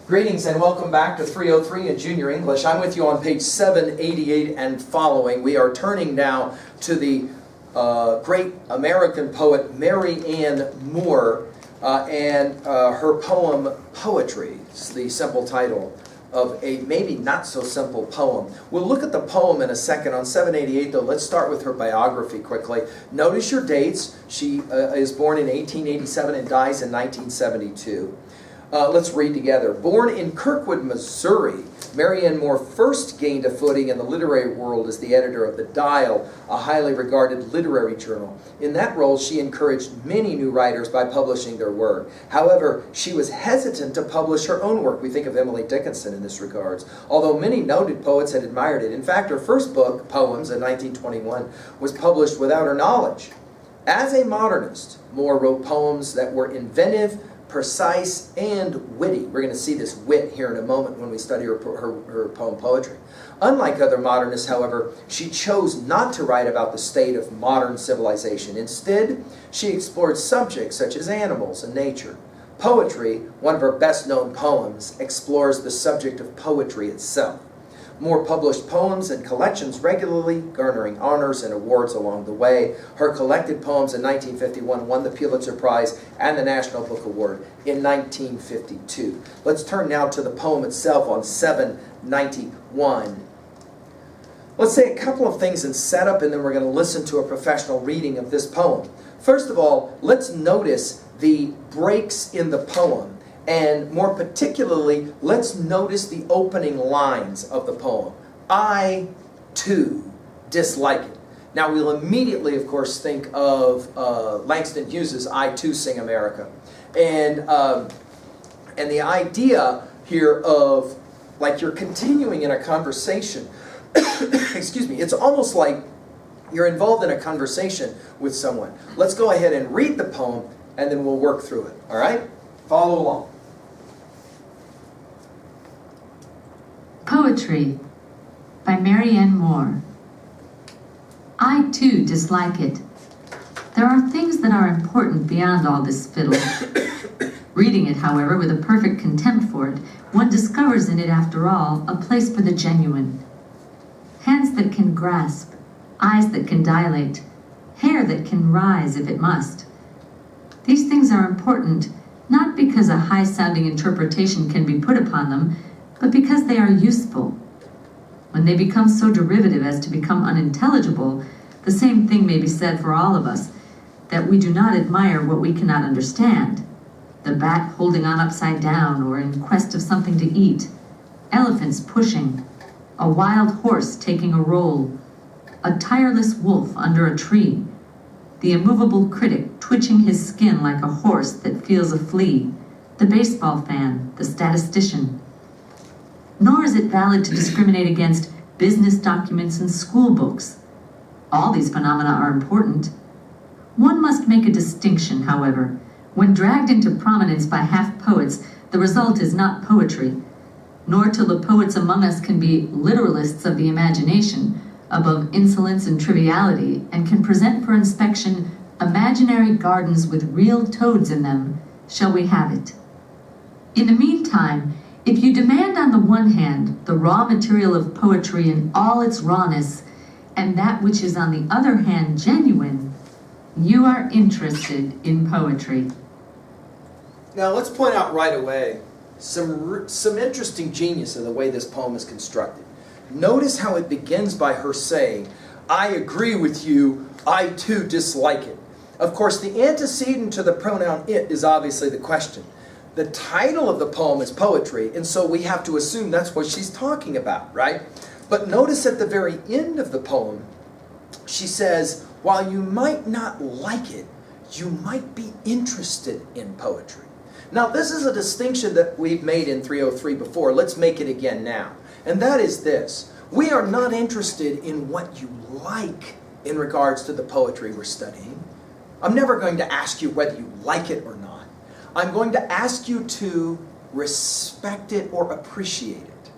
Greetings and welcome back to 303 in Junior English. I'm with you on page 788 and following. We are turning now to the great American poet Marianne Moore and her poem Poetry. It's the simple title of a maybe not so simple poem. We'll look at the poem in a second. On 788 though, let's start with her biography quickly. Notice your dates. She is born in 1887 and dies in 1972. Let's read together. Born in Kirkwood, Missouri, Marianne Moore first gained a footing in the literary world as the editor of The Dial, a highly regarded literary journal. In that role, she encouraged many new writers by publishing their work. However, she was hesitant to publish her own work. We think of Emily Dickinson in this regards, although many noted poets had admired it. In fact, her first book, Poems, in 1921, was published without her knowledge. As a modernist, Moore wrote poems that were inventive, precise, and witty. We're going to see this wit here in a moment when we study her poem Poetry. Unlike other modernists, however, she chose not to write about the state of modern civilization. Instead, she explored subjects such as animals and nature. Poetry, one of her best-known poems, explores the subject of poetry itself. Moore published poems and collections regularly, garnering honors and awards along the way. Her collected poems in 1951 won the Pulitzer Prize and the National Book Award in 1952. Let's turn now to the poem itself on 791. Let's say a couple of things in setup, and then we're going to listen to a professional reading of this poem. First of all, let's notice the breaks in the poem. And more particularly, let's notice the opening lines of the poem. I, too, dislike it. Now, we'll immediately, of course, think of Langston Hughes's I, Too, Sing America. And the idea here of, like, you're continuing in a conversation. Excuse me. It's almost like you're involved in a conversation with someone. Let's go ahead and read the poem, and then we'll work through it. All right? Follow along. Poetry by Marianne Moore. I too dislike it. There are things that are important beyond all this fiddle. Reading it, however, with a perfect contempt for it, one discovers in it, after all, a place for the genuine. Hands that can grasp, eyes that can dilate, hair that can rise if it must. These things are important, not because a high-sounding interpretation can be put upon them, but because they are useful. When they become so derivative as to become unintelligible, the same thing may be said for all of us, that we do not admire what we cannot understand. The bat holding on upside down or in quest of something to eat, elephants pushing, a wild horse taking a roll, a tireless wolf under a tree, the immovable critic twitching his skin like a horse that feels a flea, the baseball fan, the statistician. Nor is it valid to discriminate against business documents and school books. All these phenomena are important. One must make a distinction, however. When dragged into prominence by half-poets, the result is not poetry, nor till the poets among us can be literalists of the imagination, above insolence and triviality, and can present for inspection imaginary gardens with real toads in them, shall we have it. In the meantime, if you demand on the one hand the raw material of poetry in all its rawness, and that which is on the other hand genuine, you are interested in poetry. Now let's point out right away some interesting genius in the way this poem is constructed. Notice how it begins by her saying, I agree with you, I too dislike it. Of course, the antecedent to the pronoun it is obviously the question. The title of the poem is Poetry, and so we have to assume that's what she's talking about, right? But notice at the very end of the poem, she says, while you might not like it, you might be interested in poetry. Now, this is a distinction that we've made in 303 before. Let's make it again now. And that is this. We are not interested in what you like in regards to the poetry we're studying. I'm never going to ask you whether you like it or not. I'm going to ask you to respect it or appreciate it.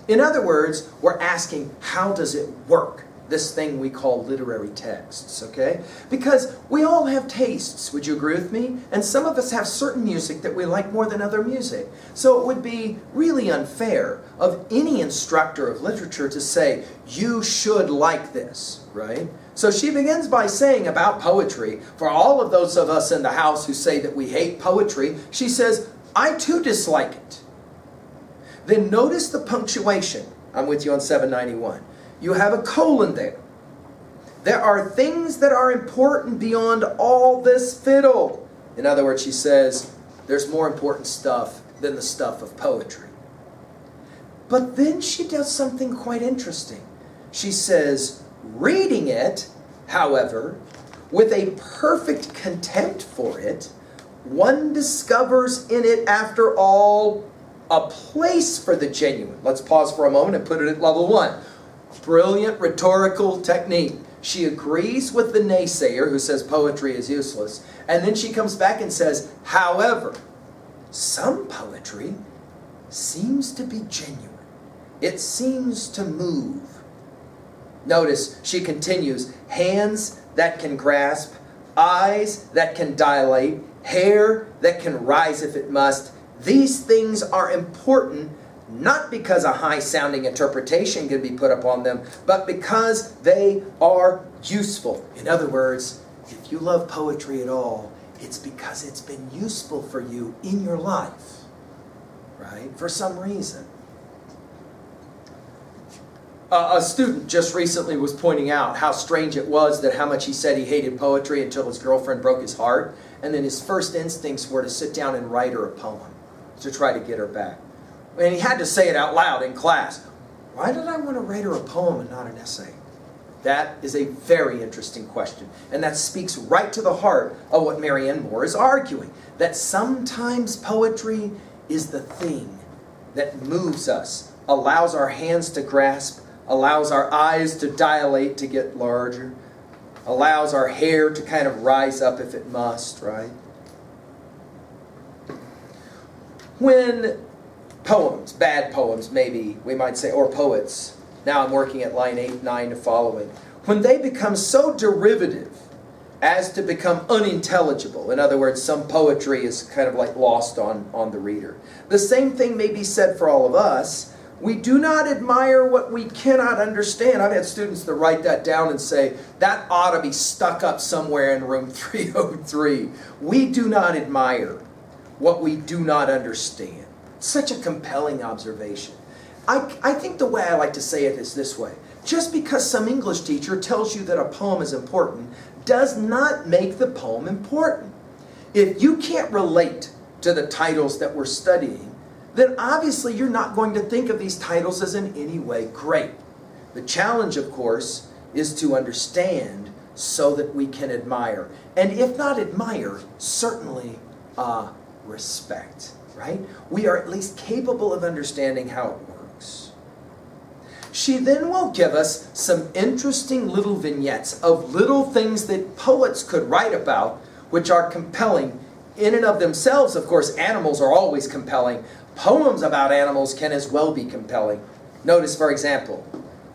In other words, we're asking, how does it work? this thing we call literary texts, okay? Because we all have tastes, would you agree with me? And some of us have certain music that we like more than other music. So it would be really unfair of any instructor of literature to say, you should like this, right? So she begins by saying about poetry, for all of those of us in the house who say that we hate poetry, she says, I too dislike it. Then notice the punctuation. I'm with you on 791. You have a colon there. There are things that are important beyond all this fiddle. In other words, she says, there's more important stuff than the stuff of poetry. But then she does something quite interesting. She says, reading it, however, with a perfect contempt for it, one discovers in it, after all, a place for the genuine. Let's pause for a moment and put it at level 1. Brilliant rhetorical technique. She agrees with the naysayer who says poetry is useless, and then she comes back and says, however, some poetry seems to be genuine. It seems to move. Notice she continues, hands that can grasp, eyes that can dilate, hair that can rise if it must. These things are important not because a high-sounding interpretation can be put upon them, but because they are useful. In other words, if you love poetry at all, it's because it's been useful for you in your life, right? For some reason. A student just recently was pointing out how strange it was that how much he said he hated poetry until his girlfriend broke his heart, and then his first instincts were to sit down and write her a poem to try to get her back. And he had to say it out loud in class. Why did I want to write her a poem and not an essay? That is a very interesting question. And that speaks right to the heart of what Marianne Moore is arguing. That sometimes poetry is the thing that moves us, allows our hands to grasp, allows our eyes to dilate, to get larger, allows our hair to kind of rise up if it must, right? When poems, bad poems maybe, we might say, or poets, now I'm working at line 8, 9 to following, when they become so derivative as to become unintelligible, in other words, some poetry is kind of like lost on the reader. The same thing may be said for all of us. We do not admire what we cannot understand. I've had students that write that down and say, that ought to be stuck up somewhere in room 303. We do not admire what we do not understand. Such a compelling observation. I think the way I like to say it is this way. Just because some English teacher tells you that a poem is important does not make the poem important. If you can't relate to the titles that we're studying, then obviously you're not going to think of these titles as in any way great. The challenge, of course, is to understand so that we can admire. And if not admire, certainly respect, right? We are at least capable of understanding how it works. She then will give us some interesting little vignettes of little things that poets could write about, which are compelling in and of themselves. Of course, animals are always compelling. Poems about animals can as well be compelling. Notice, for example,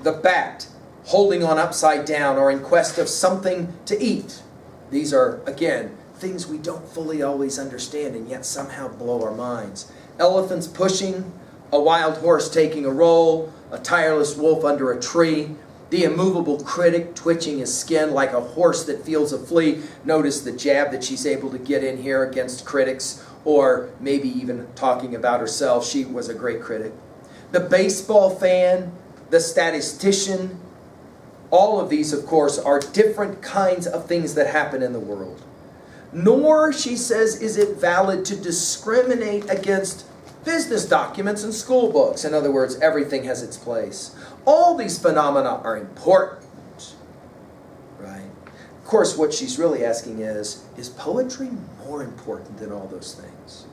the bat holding on upside down or in quest of something to eat. These are, again, things we don't fully always understand and yet somehow blow our minds. Elephants pushing, a wild horse taking a roll, a tireless wolf under a tree, the immovable critic twitching his skin like a horse that feels a flea. Notice the jab that she's able to get in here against critics, or maybe even talking about herself. She was a great critic. The baseball fan, the statistician, all of these, of course, are different kinds of things that happen in the world. Nor, she says, is it valid to discriminate against business documents and school books. In other words, everything has its place. All these phenomena are important, right? Of course, what she's really asking is poetry more important than all those things?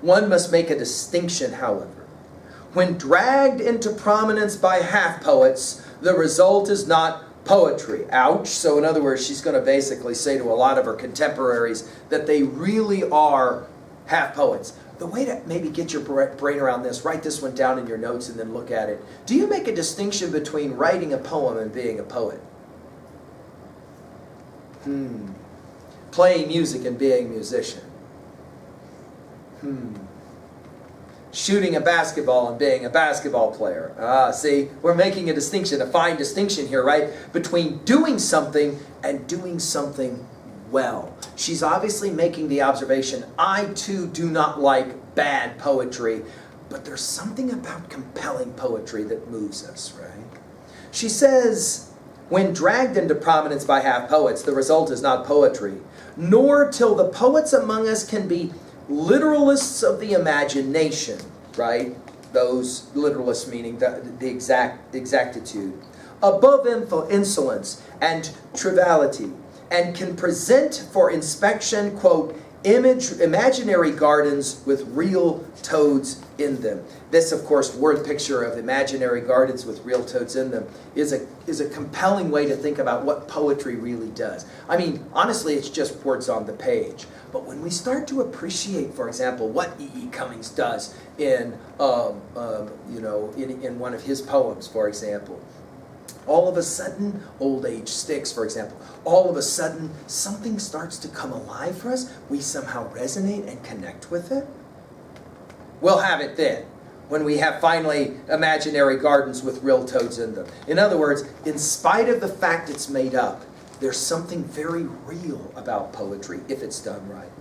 One must make a distinction, however. When dragged into prominence by half-poets, the result is not poetry. Ouch. So in other words, she's going to basically say to a lot of her contemporaries that they really are half-poets. the way to maybe get your brain around this, write this one down in your notes and then look at it. Do you make a distinction between writing a poem and being a poet? Playing music and being a musician? Shooting a basketball and being a basketball player? See, we're making a distinction, a fine distinction here, right? Between doing something and doing something well. She's obviously making the observation, I too do not like bad poetry, but there's something about compelling poetry that moves us, right? She says, when dragged into prominence by half-poets, the result is not poetry, nor till the poets among us can be literalists of the imagination, right? Those literalists meaning the exactitude, above insolence and triviality, and can present for inspection, quote, imaginary gardens with real toads in them. This, of course, word picture of imaginary gardens with real toads in them is a compelling way to think about what poetry really does. I mean, honestly, it's just words on the page. But when we start to appreciate, for example, what E.E. Cummings does in one of his poems, for example, all of a sudden, old age sticks, for example, all of a sudden, something starts to come alive for us. We somehow resonate and connect with it. We'll have it then, when we have finally imaginary gardens with real toads in them. In other words, in spite of the fact it's made up, there's something very real about poetry if it's done right.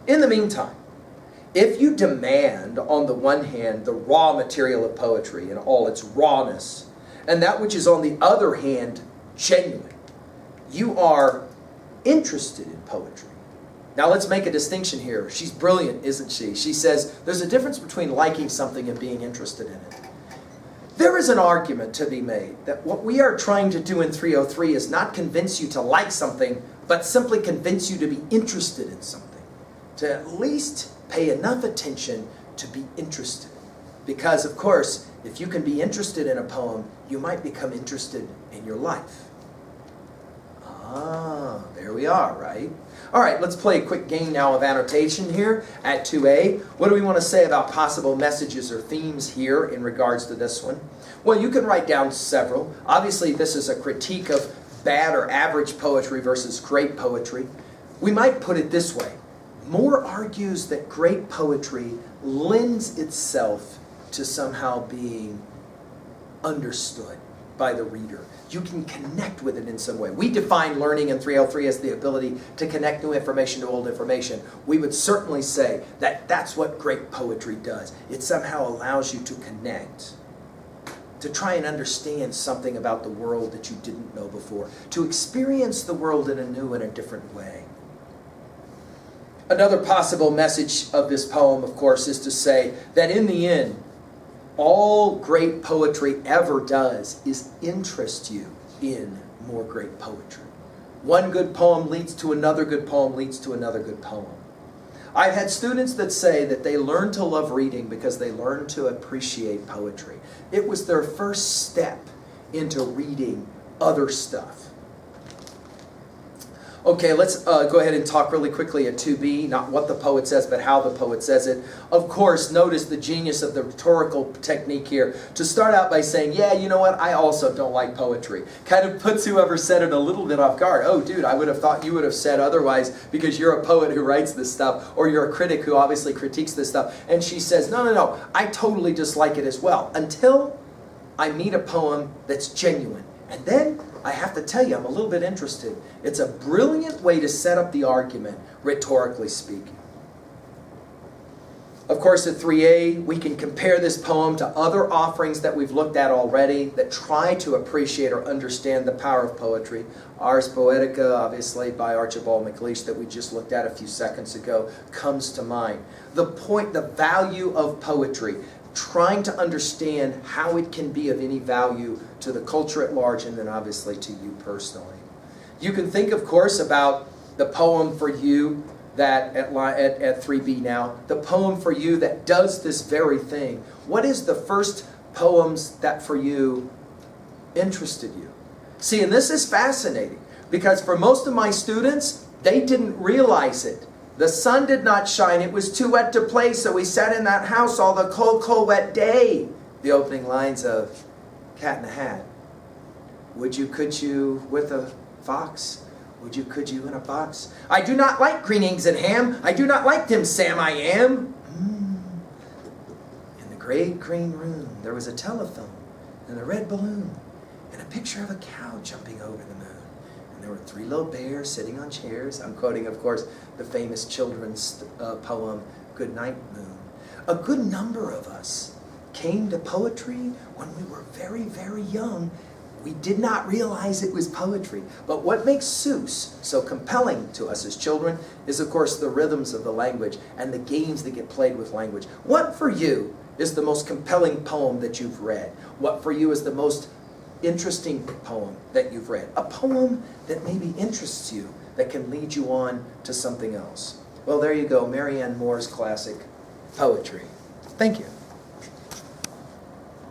In the meantime, if you demand, on the one hand, the raw material of poetry in all its rawness, and that which is on the other hand genuine, you are interested in poetry. Now let's make a distinction here. She's brilliant, isn't she? She says there's a difference between liking something and being interested in it. There is an argument to be made that what we are trying to do in 303 is not convince you to like something, but simply convince you to be interested in something. To at least pay enough attention to be interested. Because, of course, if you can be interested in a poem, you might become interested in your life. There we are, right? All right, let's play a quick game now of annotation here at 2A. What do we want to say about possible messages or themes here in regards to this one? Well, you can write down several. Obviously, this is a critique of bad or average poetry versus great poetry. We might put it this way. Moore argues that great poetry lends itself to somehow being understood by the reader. You can connect with it in some way. We define learning in 303 as the ability to connect new information to old information. We would certainly say that that's what great poetry does. It somehow allows you to connect, to try and understand something about the world that you didn't know before, to experience the world in a new and a different way. Another possible message of this poem, of course, is to say that in the end, all great poetry ever does is interest you in more great poetry. One good poem leads to another good poem, leads to another good poem. I've had students that say that they learned to love reading because they learned to appreciate poetry. It was their first step into reading other stuff. Okay, let's go ahead and talk really quickly at 2B, not what the poet says, but how the poet says it. Of course, notice the genius of the rhetorical technique here to start out by saying, yeah, you know what, I also don't like poetry. Kind of puts whoever said it a little bit off guard. Oh, dude, I would have thought you would have said otherwise because you're a poet who writes this stuff, or you're a critic who obviously critiques this stuff. And she says, no, I totally dislike it as well, until I meet a poem that's genuine. And then I have to tell you, I'm a little bit interested. It's a brilliant way to set up the argument, rhetorically speaking. Of course, at 3A, we can compare this poem to other offerings that we've looked at already that try to appreciate or understand the power of poetry. Ars Poetica, obviously, by Archibald MacLeish, that we just looked at a few seconds ago, comes to mind. The point, the value of poetry, trying to understand how it can be of any value to the culture at large and then obviously to you personally. You can think, of course, about the poem for you that at 3B now, the poem for you that does this very thing. What is the first poems that for you interested you? See, and this is fascinating because for most of my students, they didn't realize it The sun did not shine, it was too wet to play, so we sat in that house all the cold, cold, wet day. The opening lines of Cat in the Hat. Would you, could you, with a fox? Would you, could you, in a box? I do not like green eggs and ham. I do not like them, Sam, I am. In the great green room, there was a telephone and a red balloon and a picture of a cow jumping over the moon. And there were 3 little bears sitting on chairs. I'm quoting, of course, the famous children's poem, Good Night, Moon. A good number of us came to poetry when we were very, very young. We did not realize it was poetry. But what makes Seuss so compelling to us as children is, of course, the rhythms of the language and the games that get played with language. What for you is the most compelling poem that you've read? What for you is the most interesting poem that you've read? A poem that maybe interests you, that can lead you on to something else. Well, there you go, Marianne Moore's classic, Poetry. Thank you.